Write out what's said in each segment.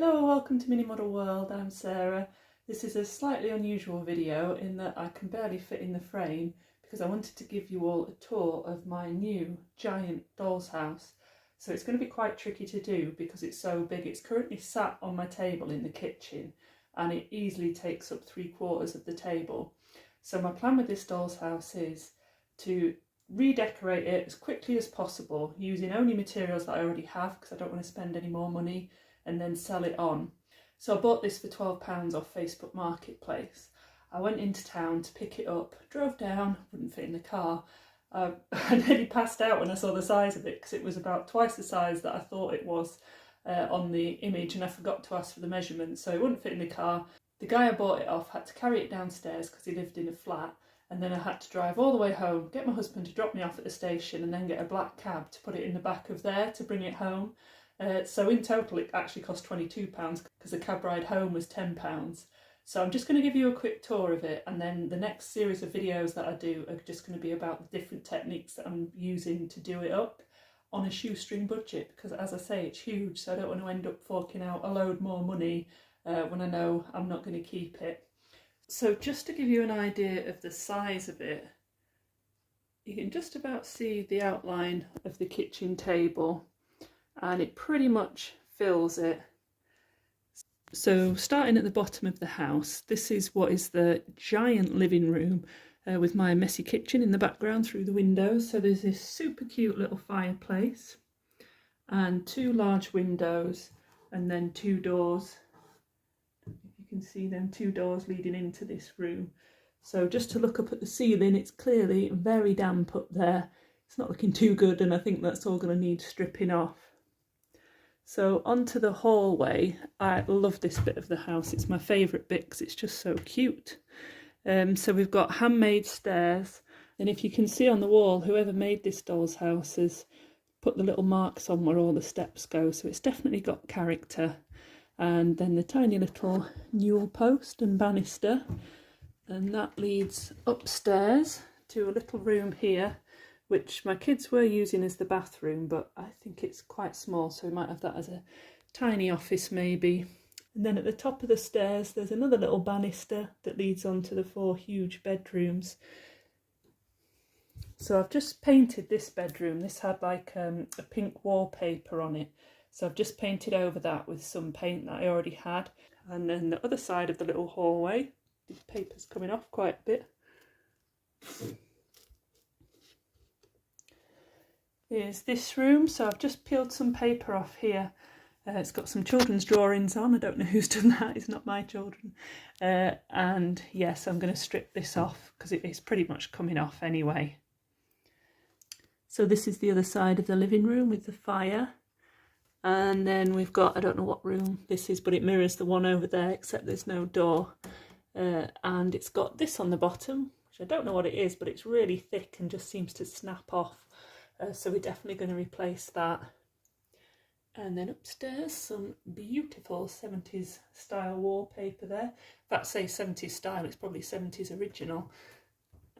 Hello, welcome to Mini Model World. I'm Sarah. This is a slightly unusual video in that I can barely fit in the frame because I wanted to give you all a tour of my new giant doll's house. So it's going to be quite tricky to do because it's so big. It's currently sat on my table in the kitchen and it easily takes up 3/4 of the table. So my plan with this doll's house is to redecorate it as quickly as possible using only materials that I already have because I don't want to spend any more money, and then sell it on. So I bought this for £12 off Facebook Marketplace. I went into town to pick it up, drove down, wouldn't fit in the car. I nearly passed out when I saw the size of it because it was about twice the size that I thought it was on the image, and I forgot to ask for the measurements, so it wouldn't fit in the car. The guy I bought it off had to carry it downstairs because he lived in a flat, and then I had to drive all the way home, get my husband to drop me off at the station, and then get a black cab to put it in the back of there to bring it home. So in total it actually cost £22 because the cab ride home was £10. So I'm just going to give you a quick tour of it, and then the next series of videos that I do are just going to be about the different techniques that I'm using to do it up on a shoestring budget, because as I say, it's huge, so I don't want to end up forking out a load more money when I know I'm not going to keep it. So just to give you an idea of the size of it, you can just about see the outline of the kitchen table, and it pretty much fills it. So starting at the bottom of the house, this is what is the giant living room with my messy kitchen in the background through the windows. So there's this super cute little fireplace and two large windows and then two doors. If you can see them, two doors leading into this room. So just to look up at the ceiling, it's clearly very damp up there. It's not looking too good, and I think that's all going to need stripping off. So onto the hallway. I love this bit of the house. It's my favourite bit because it's just so cute. So we've got handmade stairs, and if you can see on the wall, whoever made this doll's house has put the little marks on where all the steps go, so it's definitely got character. And then the tiny little newel post and banister, and that leads upstairs to a little room here, which my kids were using as the bathroom, but I think it's quite small, so we might have that as a tiny office maybe. And then at the top of the stairs there's another little banister that leads on to the 4 huge bedrooms. So I've just painted this bedroom. This had like a pink wallpaper on it, so I've just painted over that with some paint that I already had. And then the other side of the little hallway, the paper's coming off quite a bit, is this room. So I've just peeled some paper off here. It's got some children's drawings on. I don't know who's done that, it's not my children. And yes, I'm going to strip this off because it's pretty much coming off anyway. So this is the other side of the living room with the fire. And then we've got, I don't know what room this is, but it mirrors the one over there, except there's no door. And it's got this on the bottom, which I don't know what it is, but it's really thick and just seems to snap off. So we're definitely going to replace that. And then upstairs, some beautiful 70s style wallpaper there. If I say 70s style, it's probably 70s original.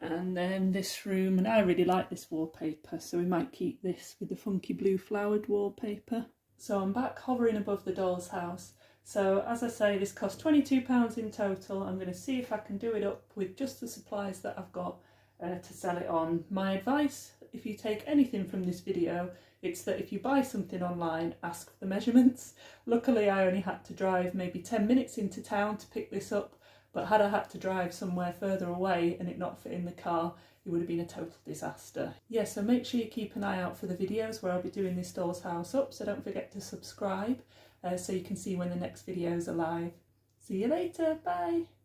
And then this room, and I really like this wallpaper, so we might keep this with the funky blue flowered wallpaper. So I'm back hovering above the doll's house. So as I say, this cost £22 in total. I'm going to see if I can do it up with just the supplies that I've got to sell it on. My advice, if you take anything from this video, it's that if you buy something online, ask for the measurements. Luckily I only had to drive maybe 10 minutes into town to pick this up, but had I had to drive somewhere further away and it not fit in the car, it would have been a total disaster. Yeah, so make sure you keep an eye out for the videos where I'll be doing this doll's house up, so don't forget to subscribe so you can see when the next videos are live. See you later, bye!